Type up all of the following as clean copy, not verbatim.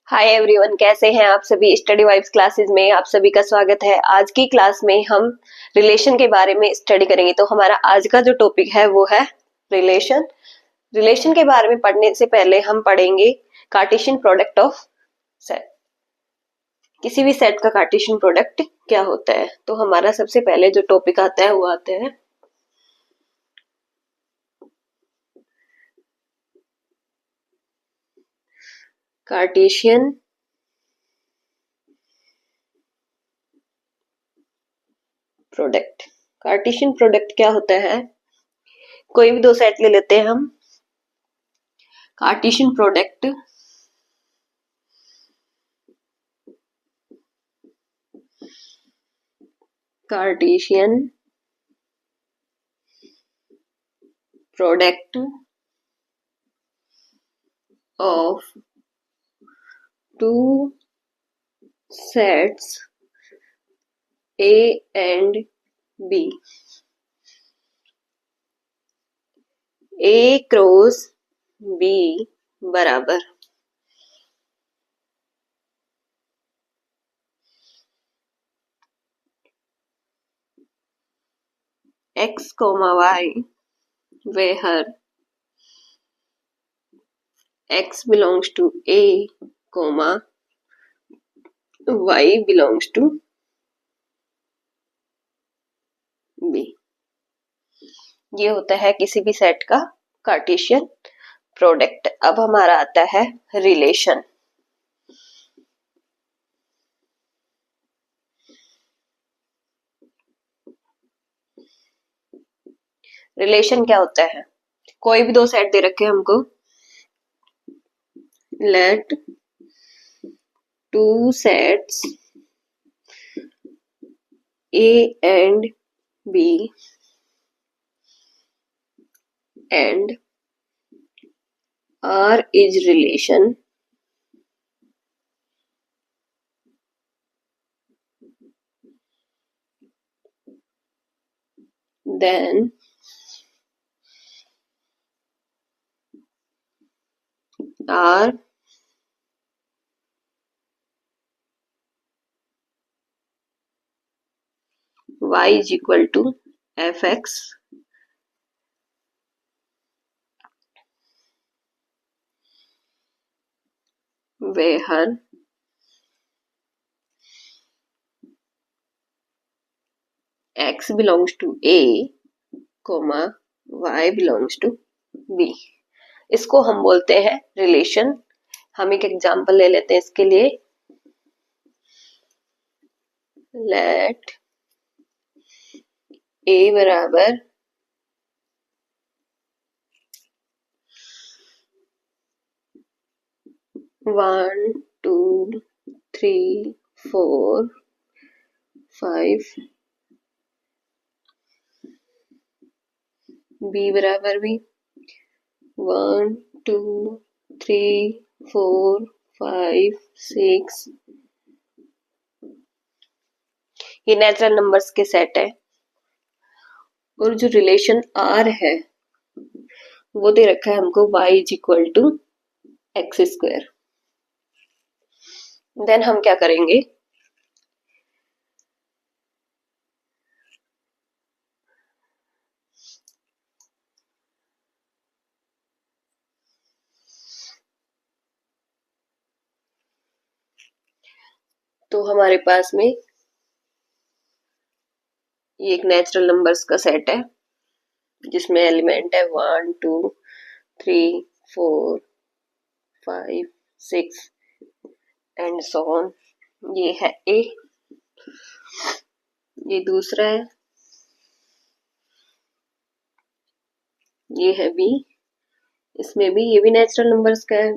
Hi everyone, कैसे हैं आप सभी। स्टडी वाइब्स क्लासेस में आप सभी का स्वागत है। आज की क्लास में हम रिलेशन के बारे में स्टडी करेंगे। तो हमारा आज का जो टॉपिक है वो है रिलेशन। रिलेशन के बारे में पढ़ने से पहले हम पढ़ेंगे कार्टेशियन प्रोडक्ट ऑफ सेट। किसी भी सेट का कार्टेशियन प्रोडक्ट क्या होता है। तो हमारा सबसे पहले जो टॉपिक आता है वो आता है कार्टेशियन प्रोडक्ट। कार्टेशियन प्रोडक्ट क्या होता है। कोई भी दो सेट ले लेते हैं हम। Cartesian product Cartesian product of two sets A and B. A cross B बराबर X, Y where X belongs to A, Y belongs to B। ये होता है किसी भी सेट का कार्टेशियन प्रोडक्ट। अब हमारा आता है रिलेशन। रिलेशन क्या होता है। कोई भी दो सेट दे रखे हैं हमको। Let two sets A and B and R is relation then R y is equal to fx where x belongs to A, y belongs to B। इसको हम बोलते हैं रिलेशन। हम एक एग्जांपल ले लेते हैं इसके लिए। लेट A बराबर 1 2 3 4 5 B बराबर भी 1 2 3 4 5 6। ये नेचुरल नंबर्स के सेट है। और जो रिलेशन R है वो दे रखा है हमको y is equal to x square. Then हम क्या करेंगे। तो हमारे पास में ये एक नेचुरल नंबर्स का सेट है जिसमें एलिमेंट है 1 2 3 4 5 6 एंड सो ऑन। ये है A, ये दूसरा है, ये है B। इसमें भी ये भी नेचुरल नंबर्स का है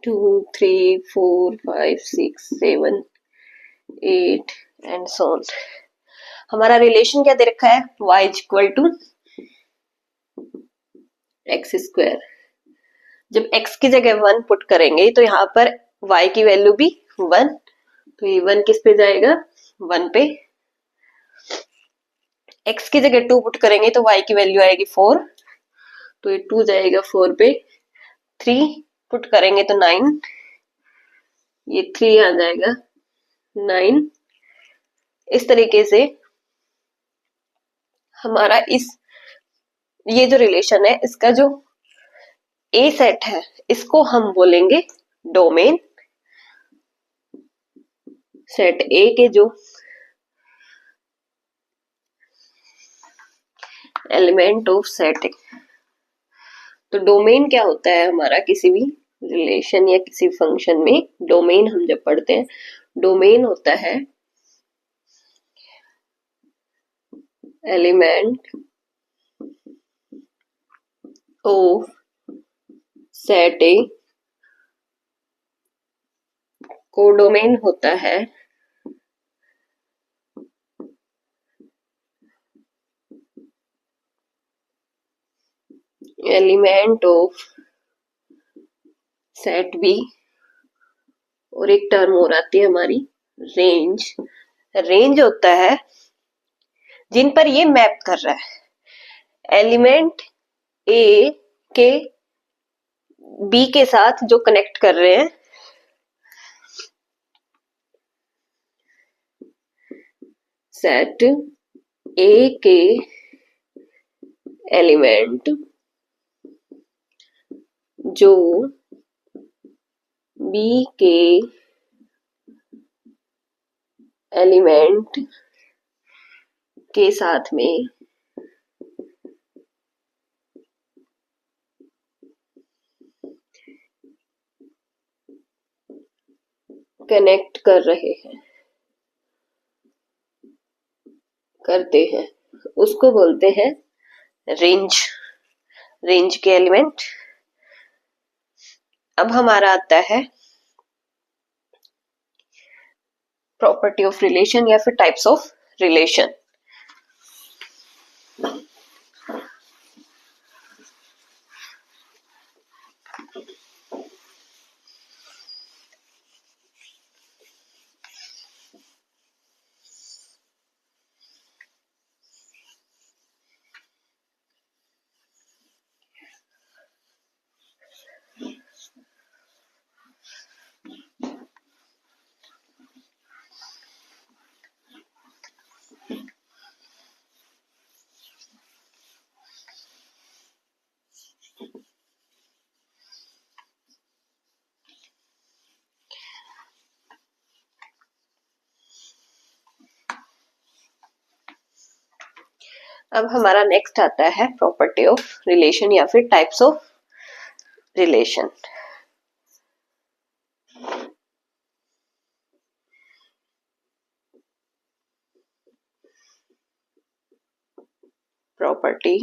2 3 4 5 6 7 8 एंड सो ऑन। हमारा रिलेशन क्या दे रखा है y is equal to x square. जब x की जगह 1 पुट करेंगे तो यहाँ पर y की वैल्यू भी 1, तो ये 1 किस पे जाएगा 1 पे। x की जगह 2 पुट करेंगे तो y की वैल्यू आएगी 4, तो ये 2 जाएगा 4 पे। 3 पुट करेंगे तो 9, ये 3 आ जाएगा 9। इस तरीके से हमारा ये जो रिलेशन है इसका जो ए सेट है इसको हम बोलेंगे डोमेन। सेट ए के जो एलिमेंट ऑफ सेट ए, तो डोमेन क्या होता है हमारा किसी भी रिलेशन या किसी फंक्शन में? डोमेन हम जब पढ़ते हैं, डोमेन होता है element of set A, codomain होता है एलिमेंट ऑफ सेट बी, और एक टर्म और आती है हमारी रेंज। रेंज होता है जिन पर ये मैप कर रहा है, एलिमेंट ए के बी के साथ जो कनेक्ट कर रहे हैं, सेट ए के एलिमेंट जो बी के एलिमेंट के साथ में कनेक्ट कर रहे हैं, करते हैं, उसको बोलते हैं रेंज। रेंज के एलिमेंट। अब हमारा आता है प्रॉपर्टी ऑफ रिलेशन या फिर टाइप्स ऑफ रिलेशन। अब हमारा नेक्स्ट आता है प्रॉपर्टी ऑफ रिलेशन या फिर types of relation. Property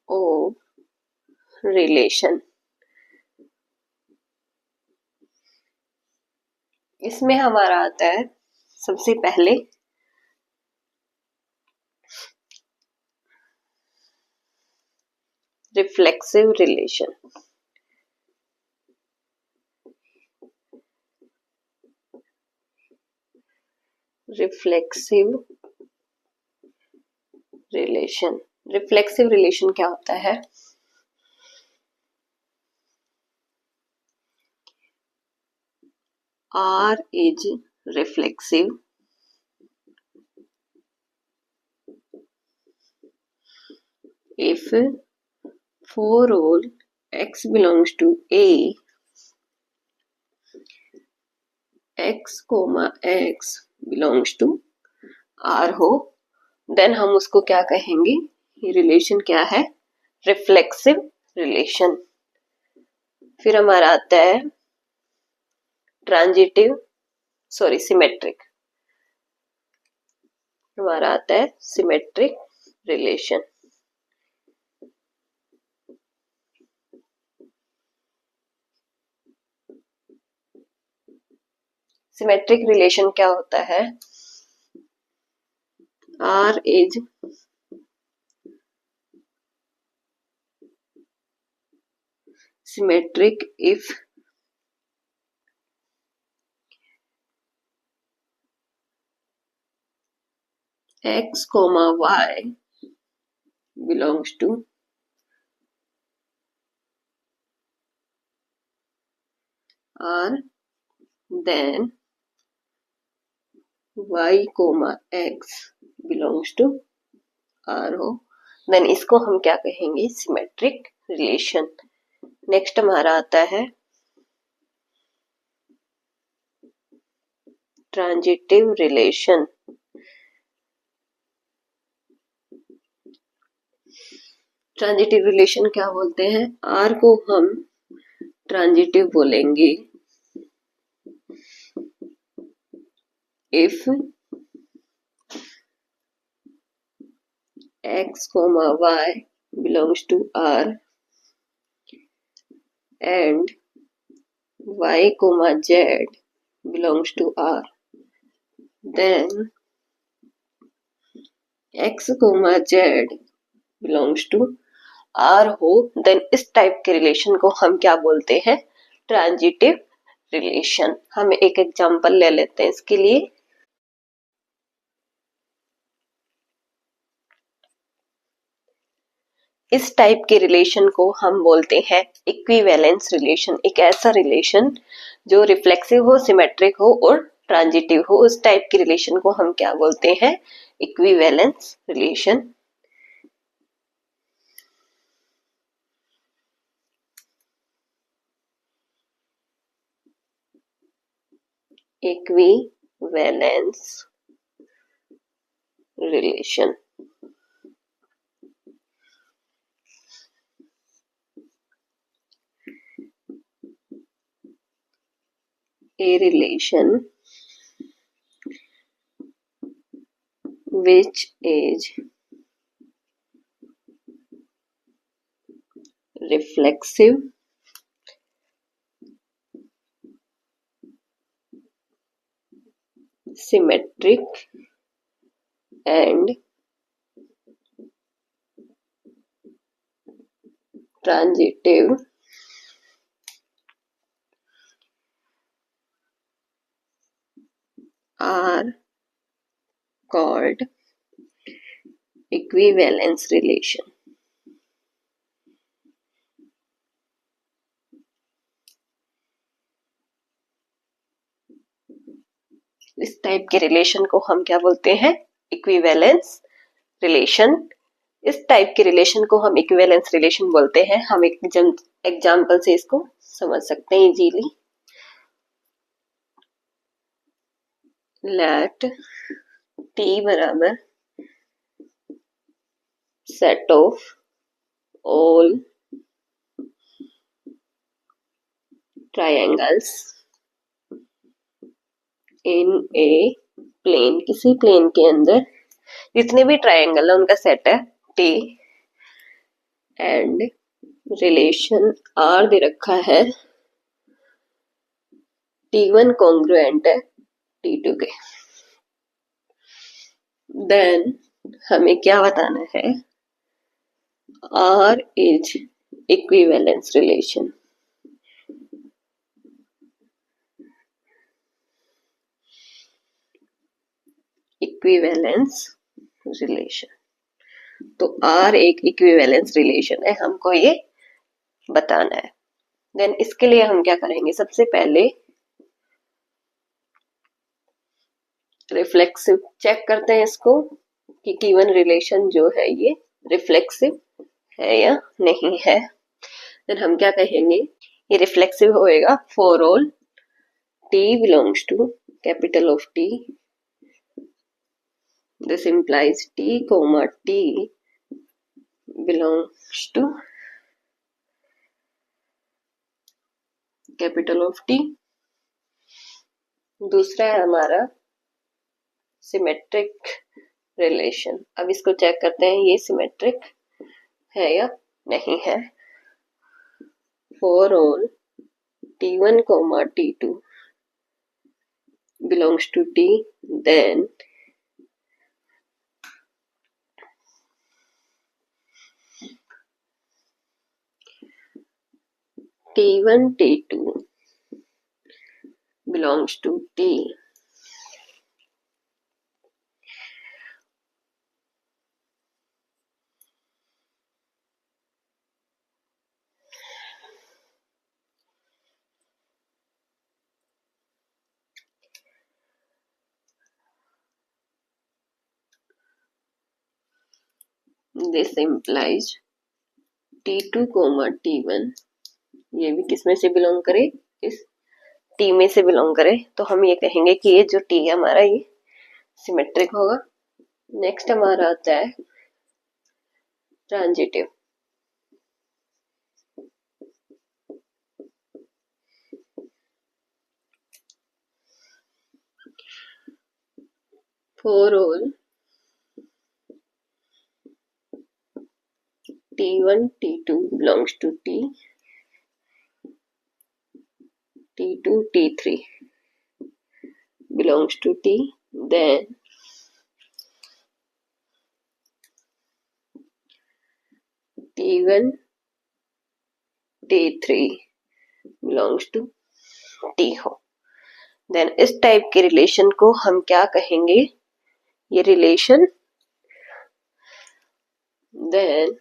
of relation, इसमें हमारा आता है सबसे पहले reflexive relation. Reflexive relation, reflexive relation क्या होता है? R is reflexive if for all x belongs to A, x comma x belongs to R हो, देन हम उसको क्या कहेंगे? ये रिलेशन क्या है? Reflexive relation. फिर हमारा आता है सिमेट्रिक। हमारा आता है सिमेट्रिक रिलेशन। सिमेट्रिक रिलेशन क्या होता है? R is symmetric if x comma y belongs to R then y comma x belongs to R हो, देन इसको हम क्या कहेंगे, सिमेट्रिक रिलेशन। नेक्स्ट हमारा आता है ट्रांजिटिव रिलेशन। ट्रांजिटिव रिलेशन क्या बोलते हैं, आर को हम ट्रांजिटिव बोलेंगे if x comma y belongs to R and y comma z belongs to R, then x comma z belongs to R हो, देन इस टाइप के रिलेशन को हम क्या बोलते हैं, ट्रांजिटिव रिलेशन। हम एक एग्जांपल ले लेते हैं इसके लिए। इस टाइप के रिलेशन को हम बोलते हैं इक्विवेलेंस रिलेशन। एक ऐसा रिलेशन जो रिफ्लेक्सिव हो, सिमेट्रिक हो और ट्रांजिटिव हो, उस टाइप के रिलेशन को हम क्या बोलते हैं, equivalence relation. Equivalence relation. A relation which is reflexive, symmetric and transitive are called equivalence relation। इस टाइप के रिलेशन को हम क्या बोलते हैं, इक्विवेलेंस रिलेशन। इस टाइप के रिलेशन को हम इक्विवेलेंस रिलेशन बोलते हैं। हम एक एग्जांपल से इसको समझ सकते हैं इजीली। लेट T बराबर set of all triangles in a plane. किसी प्लेन के अंदर जितने भी ट्रायंगल है उनका सेट है T, एंड रिलेशन R दे रखा है, T1 कॉन्ग्रुएंट है T2 के। देन हमें क्या बताना है, R is equivalence relation. Equivalence relation, तो R एक इक्विवेलेंस रिलेशन है, हमको ये बताना है। देन इसके लिए हम क्या करेंगे, सबसे पहले रिफ्लेक्सिव चेक करते हैं इसको कि T1 रिलेशन जो है ये रिफ्लेक्सिव है या नहीं है। देन हम क्या कहेंगे, ये रिफ्लेक्सिव होएगा for all T belongs to capital of T। This implies T comma T belongs to capital of T। दूसरा है हमारा सिमेट्रिक रिलेशन। अब इसको चेक करते हैं ये सिमेट्रिक है या नहीं है। For all T1 comma T2 belongs to T, then T1 T2 belongs to T, this implies T2, T1 ये भी किस में से बिलोंग करे, इस T में से बिलोंग करे, तो हम ये कहेंगे कि ये जो T है हमारा ये सिमेट्रिक होगा। नेक्स्ट हमारा आता है transitive. For all T1, T2 belongs to T, T2, T3 belongs to T, then T1, T3 belongs to T हो। देन इस टाइप के रिलेशन को हम क्या कहेंगे, ये relation, then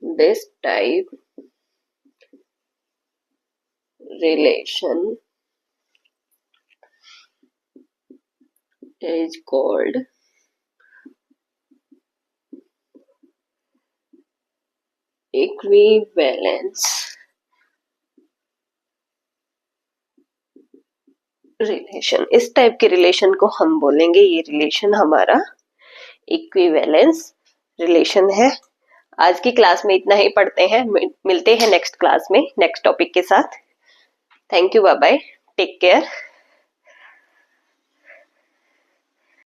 this type relation is called equivalence relation. इस type के रिलेशन को हम बोलेंगे ये रिलेशन हमारा इक्विवेलेंस रिलेशन है। आज की क्लास में इतना ही पढ़ते हैं, मिलते हैं नेक्स्ट क्लास में नेक्स्ट टॉपिक के साथ। Thank you, bye bye, take care.